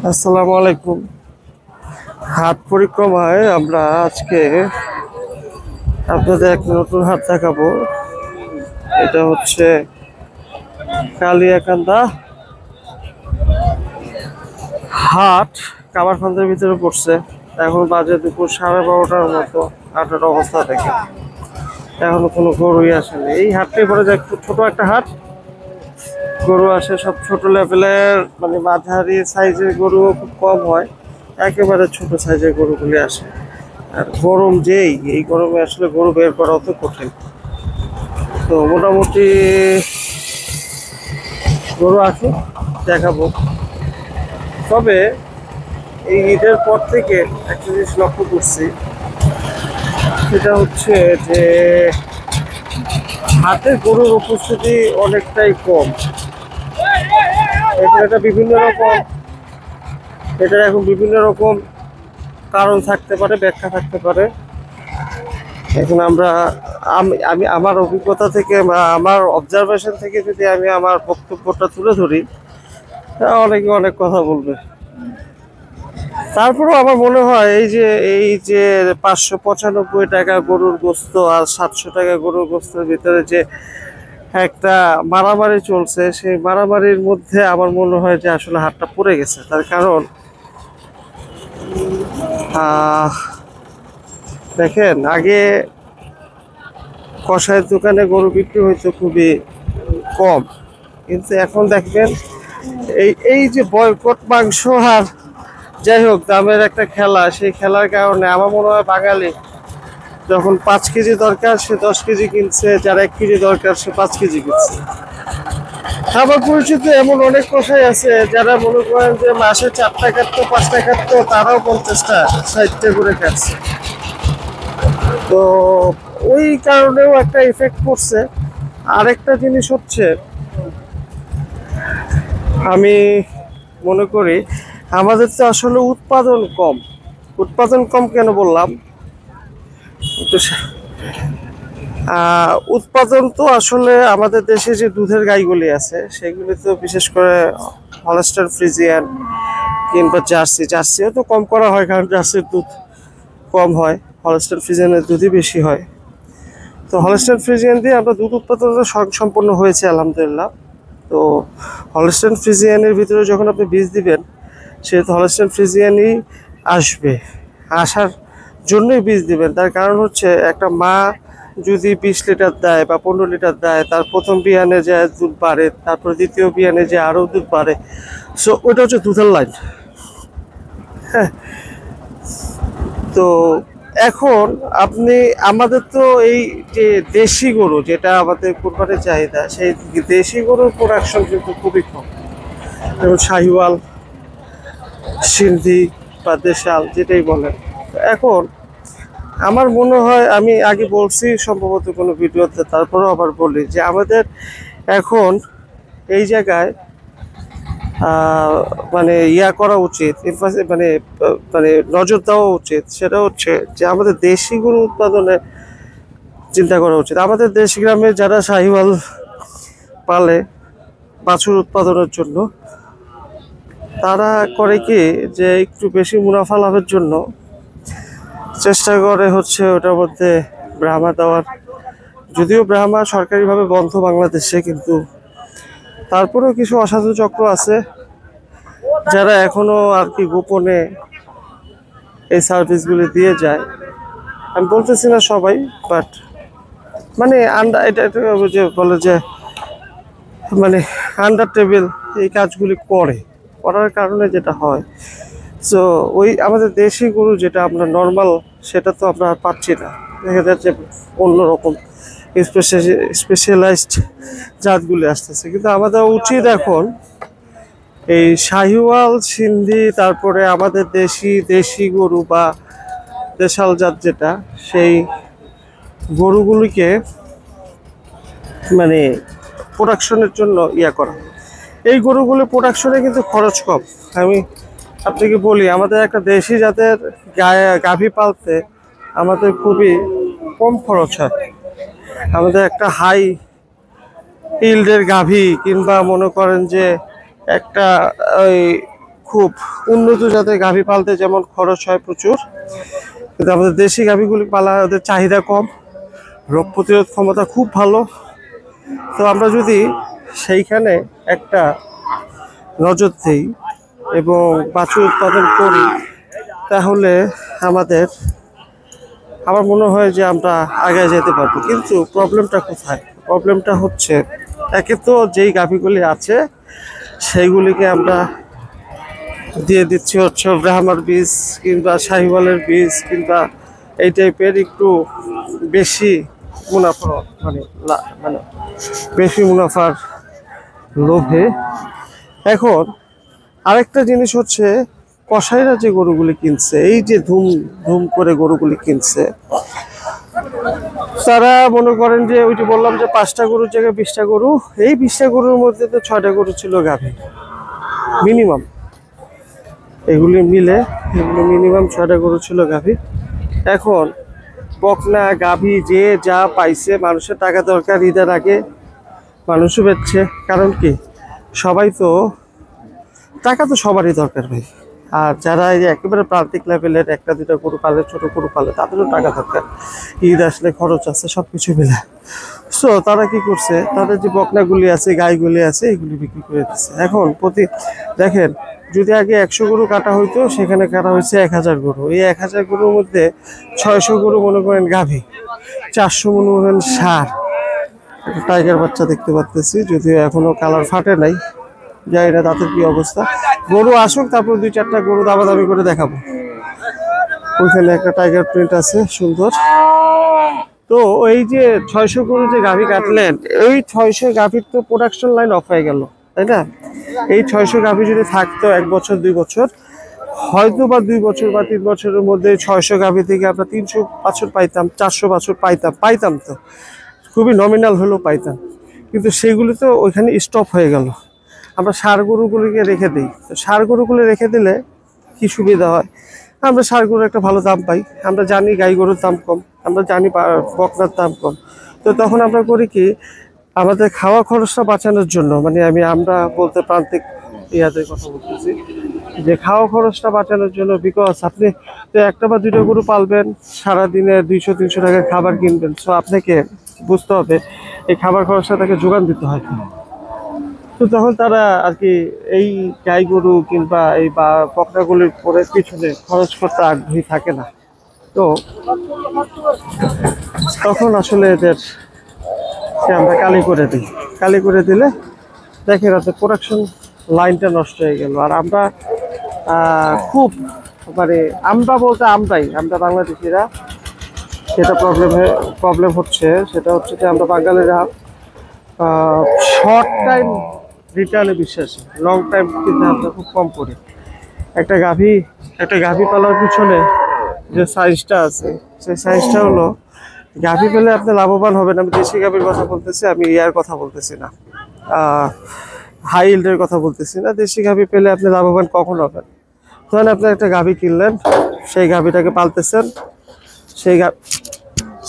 আসসালামু আলাইকুম। হাট পরিক্রমায় আমরা আজকে আপনাদের এক নতুন হাট দেখাবো। এটা হচ্ছে কালিয়াকান্দা হাট, কামারখান্দের ভিতরে পড়ছে। এখন বাজে দুপুর 12:30টার মতো। হাটের অবস্থা দেখে এখনো কোনো গরুই আসেনি। এই হাটটাই পরে যে একটু ছোট একটা হাট, গরু আসে সব ছোট লেভেলের, মানে মাঝারি সাইজের গরু খুব কম হয়, একেবারে ছোট সাইজের গরুগুলি আসে। আর গরম যেই, এই গরমে আসলে গরু বের করা অত কঠিন। তো মোটামুটি গরু আছে, দেখাবো। তবে এই ঈদের পর থেকে একটা জিনিস লক্ষ্য করছি, সেটা হচ্ছে যে হাতে গরুর উপস্থিতি অনেকটাই কম। এটা বিভিন্ন রকম, এটার এখন বিভিন্ন রকম কারণ থাকতে পারে, ব্যাখ্যা থাকতে পারে। এখন আমি আমার অভিজ্ঞতা থেকে বা আমার অবজারভেশন থেকে যদি আমি আমার বক্তব্যটা তুলে ধরি, অনেকে অনেক কথা বলবে। তারপরেও আমার মনে হয় এই যে 595 টাকা গরুর গোস্ত আর 700 টাকা গরুর গোস্তের ভিতরে যে একটা মারামারি চলছে, সেই মারামারির মধ্যে আমার মনে হয় যে আসলে হাতটা পড়ে গেছে। তার কারণ দেখেন, আগে কষায়ের দোকানে গরু বিক্রি হইতো খুবই কম, কিন্তু এখন দেখবেন এই এই যে বয়কট মাংস আর যাই হোক দামের একটা খেলা, সেই খেলার কারণে আমার মনে হয় বাঙালি যখন 5 কেজি দরকার সে 10 কেজি কিনছে, যার 1 কেজি দরকার সে 5 কেজি কিনছে। আমার পরিচিত এমন অনেক কষাই আছে যারা মনে করেন যে মাসে 4টা কাটতো, 5টা কাটতো, তারাও 50টা 60টা করে কাটছে। তো ওই কারণেও একটা ইফেক্ট পড়ছে। আরেকটা জিনিস হচ্ছে, আমি মনে করি আমাদের তো আসলে উৎপাদন কম। উৎপাদন কম কেন বললাম, একটু উৎপাদন তো আসলে আমাদের দেশে যে দুধের গাইগুলি আছে সেগুলি তো বিশেষ করে হলস্টাইন ফ্রিজিয়ান কিংবা জার্সিও তো কম করা হয়, কারণ জার্সির দুধ কম হয়, হলস্টাইন ফ্রিজিয়ানের দুধই বেশি হয়। তো হলস্টাইন ফ্রিজিয়ান দিয়ে আমরা দুধ উৎপাদন সম্পন্ন হয়েছে আলহামদুলিল্লাহ। তো হলস্টাইন ফ্রিজিয়ানের ভিতরে যখন আপনি বীজ দিবেন, সেহেতু হলস্টাইন ফ্রিজিয়ানই আসবে, আসার জন্যই বীজ দিবেন। তার কারণ হচ্ছে একটা মা যদি 20 লিটার দেয় বা 15 লিটার দেয়, তার প্রথম বিয়ানে যে দুধ বাড়ে, তারপর দ্বিতীয় বিয়ানে যে আরও দুধ বাড়ে। সো ওইটা হচ্ছে দুধের লাইন। হ্যাঁ, তো এখন আপনি আমাদের তো এই যে দেশি গরু, যেটা আমাদের কোরবানির চাহিদা, সেই দেশি গরুর প্রোডাকশন কিন্তু খুবই কম। যেমন শাহিওয়াল, সিন্ধি বা দেশাল যেটাই বলেন। এখন আমার মনে হয়, আমি আগে বলছি সম্ভবত কোনো ভিডিওতে, তারপরেও আবার বলি যে আমাদের এখন এই জায়গায় মানে করা উচিত, মানে মানে নজর দেওয়া উচিত। সেটা হচ্ছে যে আমাদের দেশি গরু উৎপাদনে চিন্তা করা উচিত। আমাদের দেশ গ্রামে যারা শাহিওয়াল পালে বাছুর উৎপাদনের জন্য, তারা করে কি যে একটু বেশি মুনাফা লাভের জন্য চেষ্টা করে হচ্ছে ওটার মধ্যে ব্রাহ্মা দেওয়ার। যদিও ব্রাহ্মা সরকারিভাবে বন্ধ বাংলাদেশে, কিন্তু তারপরেও কিছু অসাধু চক্র আছে যারা এখনো আর কি গোপনে এই সার্ভিসগুলি দিয়ে যায়। আমি বলতেছি না সবাই, বাট মানে এটা যে বলে যে মানে আন্ডার টেবিল এই কাজগুলি করার কারণে যেটা হয়, সো ওই আমাদের দেশি গরু যেটা আমরা নর্মাল, সেটা তো আমরা আর পাচ্ছি না। দেখা যাচ্ছে অন্যরকম স্পেশালাইজড জাতগুলি আসতেছে। কিন্তু আমাদের উচিত এখন এই শাহিওয়াল, সিন্ধি, তারপরে আমাদের দেশি গরু বা দেশাল জাত যেটা, সেই গরুগুলিকে মানে প্রোডাকশনের জন্য করা। এই গরুগুলি প্রোডাকশনে কিন্তু খরচ কম। আমি আপনাকে বলি, আমাদের একটা দেশি জাতের গাভী পালতে আমাদের খুবই কম খরচ হয়। আমাদের একটা হাই ইল্ডের গাভী, কিংবা মনে করেন যে একটা ওই খুব উন্নত জাতের গাভী পালতে যেমন খরচ হয় প্রচুর, কিন্তু আমাদের দেশি গাভীগুলি পালা ওদের চাহিদা কম, রোগ প্রতিরোধ ক্ষমতা খুব ভালো। তো আমরা যদি সেইখানে একটা নজর দিই এবং বাছুর উৎপাদন করি, তাহলে আমার মনে হয় যে আমরা আগে যেতে পারবো। কিন্তু প্রবলেমটা কোথায়? প্রবলেমটা হচ্ছে, একে তো যেই গাভীগুলি আছে সেইগুলিকে আমরা দিয়ে দিচ্ছি হচ্ছে ব্রাহ্মার বীজ কিংবা শাহিওয়ালের বীজ কিংবা এই টাইপের একটু বেশি মুনাফা, মানে বেশি মুনাফার লোভে। এখন আরেকটা জিনিস হচ্ছে, কসাইরা যে গরুগুলি কিনছে, এই যে ধুম ধুম করে গরুগুলি কিনছে, তারা মনে করেন যে ওই যে বললাম যে 5টা গরুর জায়গায় 20টা গরু, এই 20টা গরুর মধ্যে তো 6টা গরু ছিল গাভী মিনিমাম। এগুলি মিনিমাম 6টা গরু ছিল গাভী। এখন বকনা গাভী যে যা পাইছে, মানুষের টাকা দরকার, ঈদের আগে মানুষও বেচছে। কারণ কি, সবাই তো টাকা তো সবারই দরকার ভাই। আর যারা এই যে একেবারে প্রান্তিক লেভেলের 1টা 2টা গরু পালে, ছোট গরু পালে, তাদেরও টাকা দরকার, ঈদ আসলে খরচ আছে, সবকিছু মিলে। সো তারা কি করছে, তাদের যে বকনাগুলি আছে, গাইগুলি আছে, এগুলি বিক্রি করে দিচ্ছে। এখন দেখেন, যদি আগে 100 গরু কাটা হইতো, সেখানে কাটা হয়েছে 1000 গরু। এই 1000 গরুর মধ্যে 600 গরু মনে করেন গাভী, 400 মনে করেন ষাঁড়। একটা টাইগার বাচ্চা দেখতে পাচ্ছি, যদিও এখনো কালার ফাটে নাই, জানি না তাদের কি অবস্থা। গরু আসুক, তারপর 2-4টা গরু দামাদামি করে দেখাবো। ওইখানে একটা টাইগার প্রিন্ট আছে সুন্দর। তো এই যে 600 গরু যে গাভী কাটলেন, এই 600 গাভীর তো প্রোডাকশন লাইন অফ হয়ে গেল, তাই না? এই 600 গাভী যদি থাকতো 1 বছর 2 বছর, হয়তো বা 2 বছর বা 3 বছরের মধ্যে 600 গাভী থেকে আমরা 300 বাছুর পাইতাম, 400 বাছুর পাইতাম তো খুবই নমিনাল হলেও পাইতাম। কিন্তু সেগুলি তো ওইখানে স্টপ হয়ে গেল। আমরা ষাঁড় গরুগুলিকে রেখে দিই। তো ষাঁড় গরুগুলি রেখে দিলে কি সুবিধা হয়, আমরা ষাঁড় গরুর একটা ভালো দাম পাই। আমরা জানি গাই গরুর দাম কম, আমরা জানি বকনার দাম কম। তো তখন আমরা করি কি, আমাদের খাওয়া খরচটা বাঁচানোর জন্য, মানে আমরা বলতে প্রান্তিক ইয়াদের কথা বলতেছি, যে খাওয়া খরচটা বাঁচানোর জন্য, বিকজ আপনি তো 1টা বা 2টা গরু পালবেন, সারাদিনে 200-300 টাকার খাবার কিনবেন। সো আপনাকে বুঝতে হবে এই খাবার খরচটা তাকে যোগান দিতে হয়। তো তখন তারা আর কি এই গাই গরু কিংবা এই বা বকনাগুলির পরে পিছনে খরচ করতে আগ্রহী থাকে না। তো তখন আসলে এদের আমরা কালি করে দিলে দেখেন আপনার প্রোডাকশন লাইনটা নষ্ট হয়ে গেল। আর আমরা খুব মানে আমরা বাংলাদেশিরা, সেটা প্রবলেম হচ্ছে, সেটা হচ্ছে যে আমরা বাঙালিরা শর্ট টাইম রিটার্নে বিশ্বাসী, লং টাইম কিন্তু আমরা খুব কম করি। একটা গাভী পালার পিছনে যে সাইজটা আছে, সেই সাইজটা হলো, গাভী পেলে আপনি লাভবান হবেন। আমি দেশি গাভীর কথা বলতেছি, আমি ইয়ার কথা বলতেছি না, হাই ইল্ডের কথা বলতেছি না। দেশি গাভী পেলে আপনি লাভবান কখন হবেন? ধরেন আপনি একটা গাভী কিনলেন, সেই গাভীটাকে পালতেছেন,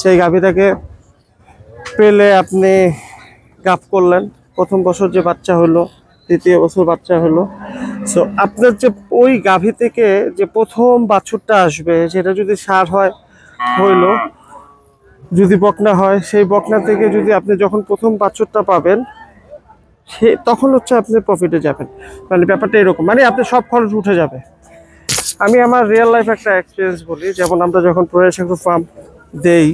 সেই গাভীটাকে পেলে আপনি গাভ করলেন, প্রথম বছর যে বাচ্চা হলো, দ্বিতীয় বছর বাচ্চা হলো। সো আপনার যে ওই গাভী থেকে যে প্রথম বাছুরটা আসবে, সেটা যদি ষাঁড় হয় হইলো, যদি বকনা হয়, সেই বকনা থেকে যদি আপনি যখন প্রথম বাছুরটা পাবেন, তখন হচ্ছে আপনি প্রফিটে যাবেন। মানে ব্যাপারটা এরকম, মানে আপনার সব খরচ উঠে যাবে। আমি আমার রিয়েল লাইফ একটা এক্সপিরিয়েন্স বলি। যেমন আমরা যখন প্রয়াস এগ্রো ফার্ম দেই,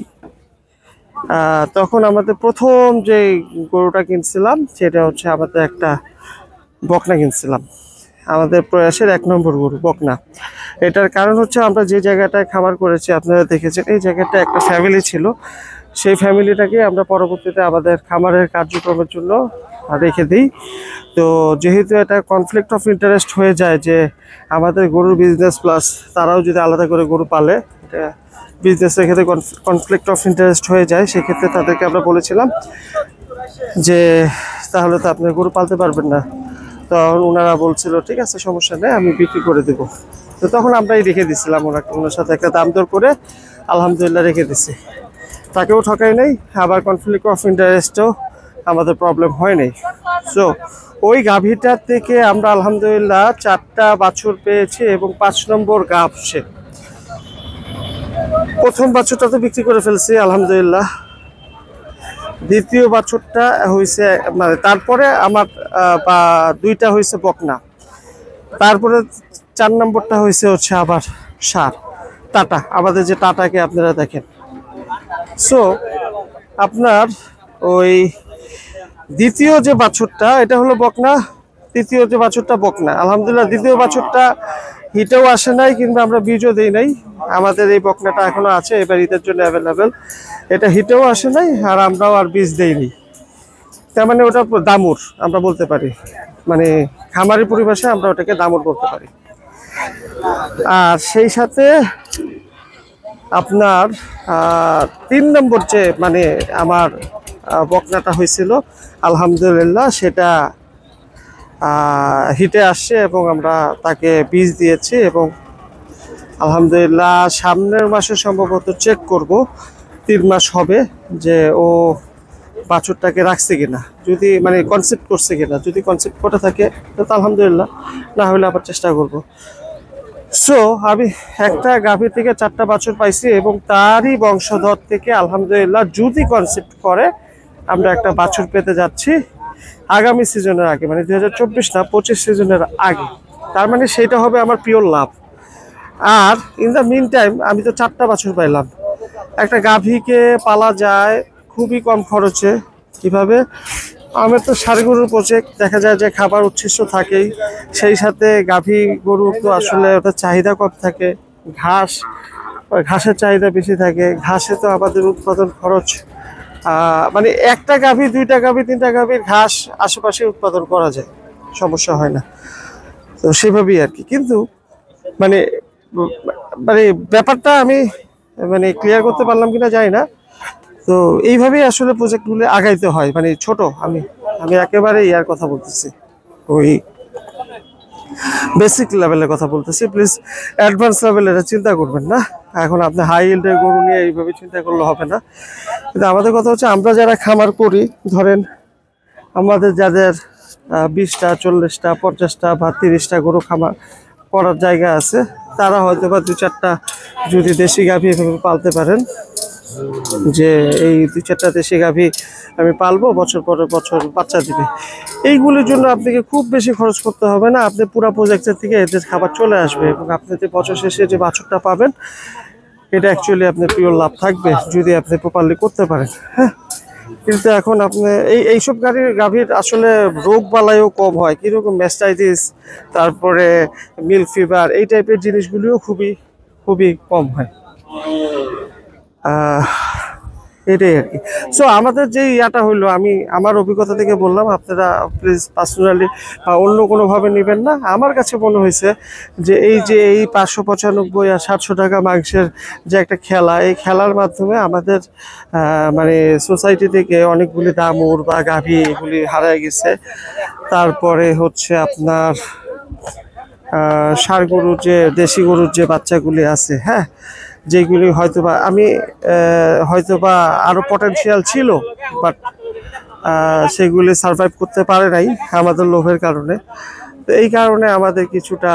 তখন আমাদের প্রথম যে গরুটা কিনছিলাম, সেটা হচ্ছে আমাদের একটা বকনা কিনছিলাম, আমাদের প্রয়াসের 1 নম্বর গরু বকনা। এটার কারণ হচ্ছে, আমরা যে জায়গাটায় খামার করেছি আপনারা দেখেছেন, এই জায়গাটা একটা ফ্যামিলি ছিল। সেই ফ্যামিলিটাকে আমরা পরবর্তীতে আমাদের খামারের কার্যক্রমের জন্য রেখে দিই। তো যেহেতু এটা কনফ্লিক্ট অফ ইন্টারেস্ট হয়ে যায়, যে আমাদের গরুর বিজনেস প্লাস তারাও যদি আলাদা করে গরু পালে, এটা বিজনেসের ক্ষেত্রে কনফ্লিক্ট অফ ইন্টারেস্ট হয়ে যায়। সেক্ষেত্রে তাদেরকে আমরা বলেছিলাম যে তাহলে তো আপনি গরু পালতে পারবেন না। তখন ওনারা বলছিল ঠিক আছে, সমস্যা নেই, আমি বিক্রি করে দেব। তো তখন আমরাই রেখে দিছিলাম, ওনার সাথে একটা দাম দর করে আলহামদুলিল্লাহ রেখে দিছি। তাকেও ঠকাই নাই, আবার কনফ্লিক্ট অফ ইন্টারেস্টও আমাদের প্রবলেম হয় নাই। সো ওই গাভীটার থেকে আমরা আলহামদুলিল্লাহ 4টা বাছুর পেয়েছি এবং 5 নম্বর গাভ সে। প্রথম বাছুরটা তো বিক্রি করে ফেলছি আলহামদুলিল্লাহ, দ্বিতীয় বাছুরটা হয়েছে মানে তারপরে আমার 2টা হয়েছে বকনা, তারপরে 4 নম্বরটা হয়েছে হচ্ছে আবার ষাঁড় টাটা, আমাদের যে টাটাকে আপনারা দেখেন। সো আপনার ওই দ্বিতীয় যে বাছুরটা এটা হলো বকনা, তৃতীয় যে বাছুরটা বকনা। আলহামদুলিল্লাহ দ্বিতীয় বাছুরটা হিটেও আসে নাই কিংবা আমরা বীজও দিই নাই, আমাদের এই বকনাটা এখনো আছে, এবার ঈদের জন্য অ্যাভেলেবেল। এটা হিটেও আসে নাই আর আমরাও আর বীজ দেইনি, তার মানে ওটা দামুর আমরা বলতে পারি, মানে খামারি পরিভাষায় আমরা ওটাকে দামুর বলতে পারি। আর সেই সাথে আপনার 3 নম্বর যে মানে আমার বকনাটা হয়েছিল আলহামদুলিল্লাহ সেটা হিটে আসছে এবং আমরা তাকে বীজ দিয়েছি এবং আলহামদুলিল্লাহ সামনের মাসে সম্ভবত চেক করব, 3 মাস হবে যে ও বাছুরটাকে রাখছে কিনা, যদি মানে কনসেপ্ট করছে কিনা, যদি কনসেপ্ট করে থাকে তো আলহামদুলিল্লাহ, না হলে আবার চেষ্টা করব। সো আমি একটা গাভী থেকে 4টা বাছুর পাইছি এবং তারই বংশধর থেকে আলহামদুলিল্লাহ যদি কনসেপ্ট করে আমরা একটা বাছুর পেতে যাচ্ছি আগামী সিজনের আগে, মানে 2024 না 25 সিজনের আগে। তার মানে সেটা হবে আমার পিওর লাভ। আর ইন দ্য মিন টাইম আমি তো 4টা বাছুর পাইলাম। একটা গাভীকে পালা যায় খুবই কম খরচে। কিভাবে? আমার তো ষাঁড় গরুর প্রজেক্ট, দেখা যায় যে খাবার উচ্ছিষ্ট থাকেই, সেই সাথে গাভী গরু তো আসলে ওটার চাহিদা কম থাকে, ঘাসের চাহিদা বেশি থাকে, ঘাসে তো আমাদের উৎপাদন খরচ মানে একটা গাভী 2টা গাভী 3টা গাভীর ঘাস আশেপাশে উৎপাদন করা যায়, সমস্যা হয় না। তো সেভাবেই আর কি, কিন্তু মানে মানে ব্যাপারটা আমি মানে ক্লিয়ার করতে পারলাম কিনা জানি না। তো এইভাবেই আসলে প্রজেক্টগুলো আগাইতে হয়, মানে ছোট আমি একেবারে ইয়ার কথা বলতেছি, ওই বেসিক লেভেলের কথা বলতেছি, প্লিজ অ্যাডভান্স লেভেলে এটা চিন্তা করবেন না। এখন আপনি হাই ইল্ডের গরু নিয়ে এইভাবে চিন্তা করলে হবে না। কিন্তু আমাদের কথা হচ্ছে আমরা যারা খামার করি, ধরেন আমাদের যাদের 20টা 40টা 50টা বা 30টা গরু খামার করার জায়গা আছে, তারা হয়তো বা 2-4টা যদি দেশি গাভী এভাবে পালতে পারেন, যে এই 2-4টা দেশি গাভী আমি পালবো, বছর পরে বছর বাচ্চা দিবে, এইগুলির জন্য আপনাকে খুব বেশি খরচ করতে হবে না। আপনি পুরো প্রজেক্টের থেকে এদের খাবার চলে আসবে এবং আপনি যে বছর শেষে যে বাছুরটা পাবেন এটা অ্যাকচুয়ালি আপনার পিওর লাভ থাকবে যদি আপনি প্রপারলি করতে পারেন। হ্যাঁ, কিন্তু এখন আপনি এইসব গাভীর আসলে রোগ বালাইও কম হয়, কিরকম ম্যাস্টাইটিস, তারপরে মিল্ক ফিভার, এই টাইপের জিনিসগুলিও খুবই খুবই কম হয়। এটাই আর কি। সো আমাদের যে ইয়াটা হইলো, আমি আমার অভিজ্ঞতা থেকে বললাম, আপনারা প্লিজ পার্সোনালি অন্য কোনোভাবে নেবেন না। আমার কাছে মনে হয়েছে যে এই 595 আর 700 টাকা মাংসের যে একটা খেলা, এই খেলার মাধ্যমে আমাদের মানে সোসাইটি থেকে অনেকগুলি দামুর বা গাভী এগুলি হারায় গেছে। তারপরে হচ্ছে আপনার ষাঁড় গরুর যে দেশি গরুর যে বাচ্চাগুলি আছে, হ্যাঁ, যেগুলি হয়তোবা আমি হয়তোবা আরো পটেনশিয়াল ছিল, বাট সেগুলি সার্ভাইভ করতে পারে নাই আমাদের লোভের কারণে। তো এই কারণে আমাদের কিছুটা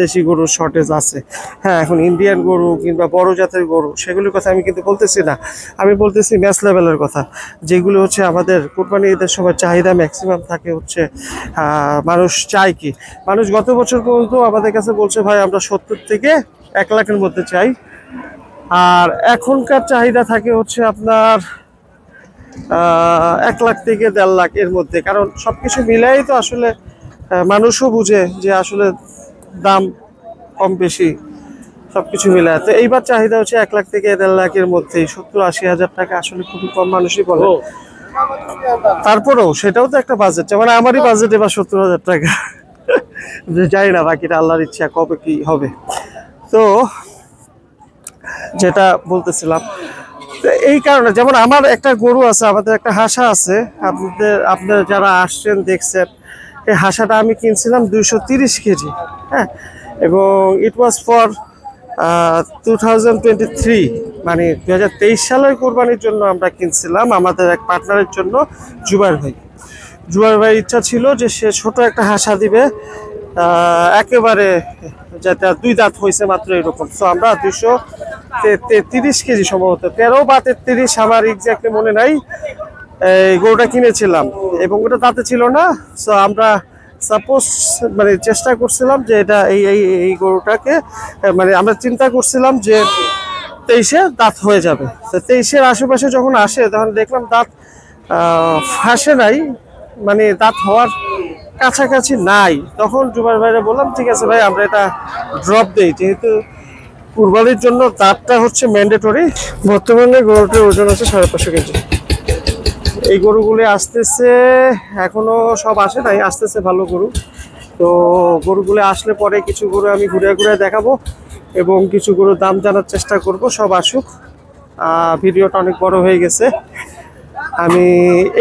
দেশি গরুর শর্টেজ আছে। হ্যাঁ, এখন ইন্ডিয়ান গরু কিংবা বড় জাতের গরু সেগুলির কথা আমি কিন্তু বলতেছি না, আমি বলতেছি ম্যাচ লেভেলের কথা, যেগুলো হচ্ছে আমাদের কোরবানি ঈদের সময় চাহিদা ম্যাক্সিমাম থাকে। হচ্ছে মানুষ চায় কি, মানুষ গত বছর পর্যন্ত আমাদের কাছে বলছে ভাই আমরা 70 থেকে 1 লাখের মধ্যে চাই, আর এখনকার চাহিদা থাকে হচ্ছে আপনার 1 লাখ থেকে 1.5 লাখ এর মধ্যে। কারণ সবকিছু মিলাই তো আসলে মানুষও বুঝে যে আসলে দাম কম বেশি সবকিছু মিলায়। তো এইবার চাহিদা হচ্ছে 1 লাখ থেকে 1.5 লাখের মধ্যেই, 70-80 হাজার টাকা আসলে খুবই কম মানুষই বলে। তারপরেও সেটাও তো একটা বাজেট, মানে আমারই বাজেট এবার 70,000 টাকা। জানি না বাকিটা আল্লাহর ইচ্ছা কবে কি হবে। তো যেটা বলতেছিলাম, এই কারণে যেমন আমার একটা গরু আছে, আমাদের একটা হাসা আছে, আপনাদের যারা আসছেন দেখছেন, এই হাসাটা আমি কিনছিলাম 230 কেজি, হ্যাঁ, এবং ইট ওয়াজ ফর 2023, মানে 2023 সালের কোরবানির জন্য আমরা কিনছিলাম আমাদের এক পার্টনারের জন্য, জুবাইর ভাই। জুয়ার ভাইয়ের ইচ্ছা ছিল যে সে ছোট একটা হাসা দিবে, একেবারে যেটা 2 দাঁত হয়েছে মাত্র এরকম। তো আমরা 233 কেজি সম্ভবত 13 বা 33 আমার এক্স্যাক্টলি মনে নাই, এই গরুটা কিনেছিলাম এবং ওটা দাঁতে ছিল না। সো আমরা সাপোজ মানে চেষ্টা করছিলাম যে এটা এই গরুটাকে মানে আমরা চিন্তা করছিলাম যে 23-এ দাঁত হয়ে যাবে। তো 23-এর আশেপাশে যখন আসে তখন দেখলাম দাঁত ফাঁসে নাই, মানে দাঁত হওয়ার কাছাকাছি নাই। তখন জুবাইর ভাইরা বললাম ঠিক আছে ভাই আমরা এটা ড্রপ দেই, যেহেতু কুরবানির জন্য দাঁতটা হচ্ছে ম্যান্ডেটরি। বর্তমানে গরুটার ওজন আছে 550 কেজি। এই গরুগুলি আসতেছে, এখনো সব আসে নাই, আসতেছে ভালো গরু। তো গরুগুলো আসলে পরে কিছু গরু আমি ঘুরে ঘুরে দেখাবো এবং কিছু গরুর দাম জানার চেষ্টা করব। সব আসুক। ভিডিওটা অনেক বড় হয়ে গেছে, আমি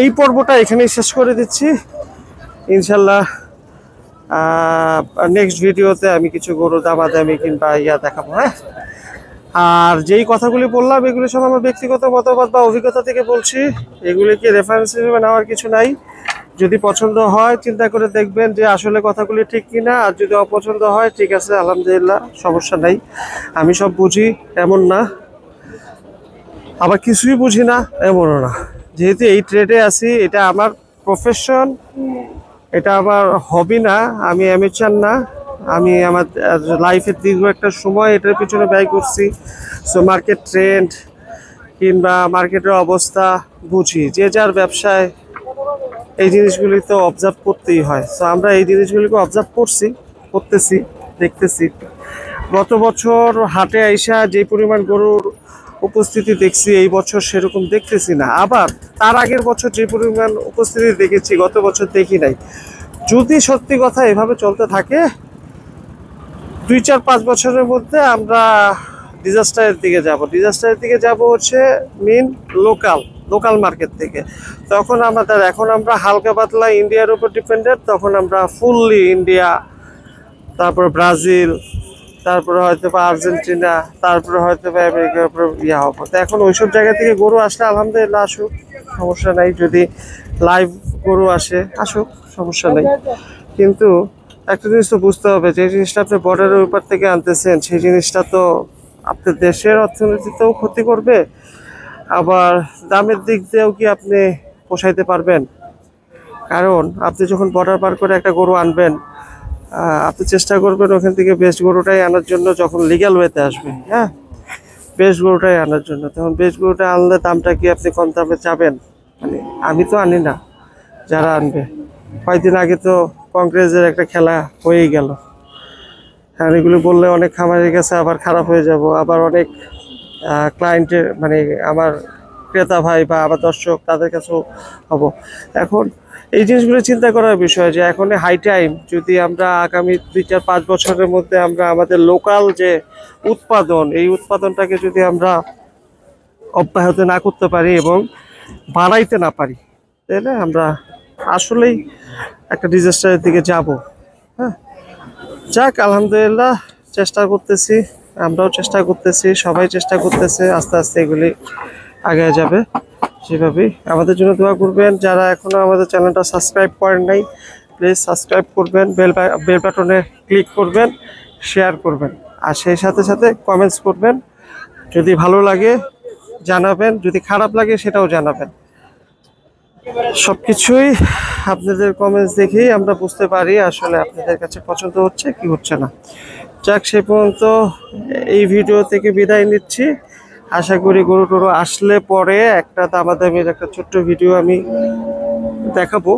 এই পর্বটা এখানেই শেষ করে দিচ্ছি। ইনশাল্লাহ নেক্সট ভিডিওতে আমি কিছু গরু দামাদামি কিংবা দেখাবো। হ্যাঁ, আর যেই কথাগুলি বললাম এগুলি সব আমার ব্যক্তিগত মতামত বা অভিজ্ঞতা থেকে বলছি, এগুলিকে রেফারেন্স হিসেবে নেওয়ার কিছু নাই। যদি পছন্দ হয় চিন্তা করে দেখবেন যে আসলে কথাগুলি ঠিক কিনা, আর যদি অপছন্দ হয় ঠিক আছে আলহামদুলিল্লাহ, সমস্যা নাই। আমি সব বুঝি এমন না, আবার কিছুই বুঝি না এমনও না। যেহেতু এই ট্রেডে আছি, এটা আমার প্রফেশন, এটা আমার হবি না, আমি অ্যামেচার না। আমি আমার লাইফের দীর্ঘ একটা সময় এটার পিছনে ব্যয় করছি। সো মার্কেট ট্রেন্ড কিংবা মার্কেটের অবস্থা বুঝি, যে যার ব্যবসায় এই জিনিসগুলি তো অবজার্ভ করতেই হয়। সো আমরা এই জিনিসগুলিকে অবজার্ভ করতেছি, দেখতেছি। গত বছর হাটে আইসা যে পরিমাণ গরুর উপস্থিতি দেখছি, এই বছর সেরকম দেখতেছি না। আবার তার আগের বছর যে পরিমাণ উপস্থিতি দেখেছি গত বছর দেখি নাই। যদি সত্যি কথা এভাবে চলতে থাকে 2-4-5 বছরের মধ্যে আমরা ডিজাস্টারের দিকে যাব। ডিজাস্টারের দিকে যাব হচ্ছে মেন লোকাল মার্কেট থেকে। তখন এখন আমরা হালকা পাতলা ইন্ডিয়ার উপর ডিপেন্ডেন্ট, তখন আমরা ফুললি ইন্ডিয়া, তারপর ব্রাজিল, তারপরে হয়তো বা আর্জেন্টিনা, তারপরে হয়তো বা আমেরিকার উপর হবো। তো এখন ওইসব জায়গা থেকে গরু আসলে আলহামদুলিল্লাহ আসুক, সমস্যা নাই। যদি লাইভ গরু আসুক, সমস্যা নেই। কিন্তু একটা জিনিস তো বুঝতে হবে, যে জিনিসটা আপনি বর্ডারের উপর থেকে আনতেছেন সেই জিনিসটা তো আপনার দেশের অর্থনীতিতেও ক্ষতি করবে, আবার দামের দিক দিয়েও কি আপনি পোষাইতে পারবেন? কারণ আপনি যখন বর্ডার পার করে একটা গরু আনবেন, আপনি চেষ্টা করবেন ওখান থেকে বেস্ট গরুটাই আনার জন্য, যখন লিগ্যাল ওয়েতে আসবে। হ্যাঁ, বেস্ট গরুটাই আনার জন্য। তখন বেস্ট গরুটা আনলে দামটা কি আপনি কম দামে চাবেন? মানে আমি তো আনি না, যারা আনবে। কয়েকদিন আগে তো কংগ্রেসের একটা খেলা হয়েই গেল। হ্যাঁ, এগুলো বললে অনেক খামারের কাছে আবার খারাপ হয়ে যাব, আবার অনেক ক্লায়েন্টের মানে আমার ক্রেতা ভাই বা আমার দর্শক তাদের কাছেও হব। এখন এই জিনিসগুলো চিন্তা করার বিষয় যে এখন হাই টাইম, যদি আমরা আগামী 2-4-5 বছরের মধ্যে আমরা আমাদের লোকাল যে উৎপাদন, এই উৎপাদনটাকে যদি আমরা অব্যাহত না করতে পারি এবং বাড়াইতে না পারি, তাহলে আমরা আসলেই একটা ডিজাস্টারের দিকে যাব। হ্যাঁ, যাক আলহামদুলিল্লাহ, চেষ্টা করতেছি, আমরাও চেষ্টা করতেছি, সবাই চেষ্টা করতেছে, আস্তে আস্তে এগুলি আগে যাবে। সেভাবেই আমাদের জন্য দোয়া করবেন। যারা এখনো আমাদের চ্যানেলটা সাবস্ক্রাইব করেন নাই, প্লিজ সাবস্ক্রাইব করবেন, বেল বাটনে ক্লিক করবেন, শেয়ার করবেন, আর সেই সাথে সাথে কমেন্টস করবেন। যদি ভালো লাগে জানাবেন, যদি খারাপ লাগে সেটাও জানাবেন। সবকিছুই আপনাদের কমেন্টস দেখেই আমরা বুঝতে পারি আসলে আপনাদের কাছে পছন্দ হচ্ছে কি হচ্ছে না। যাক, সে পর্যন্ত এই ভিডিও থেকে বিদায় নিচ্ছি। আশা করি গরু টরু আসলে পরে একটা দামাদামির একটা ছোট্ট ভিডিও আমি দেখাবো।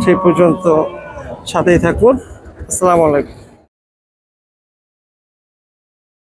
সেই পর্যন্ত সাথেই থাকুন। আসসালামু আলাইকুম।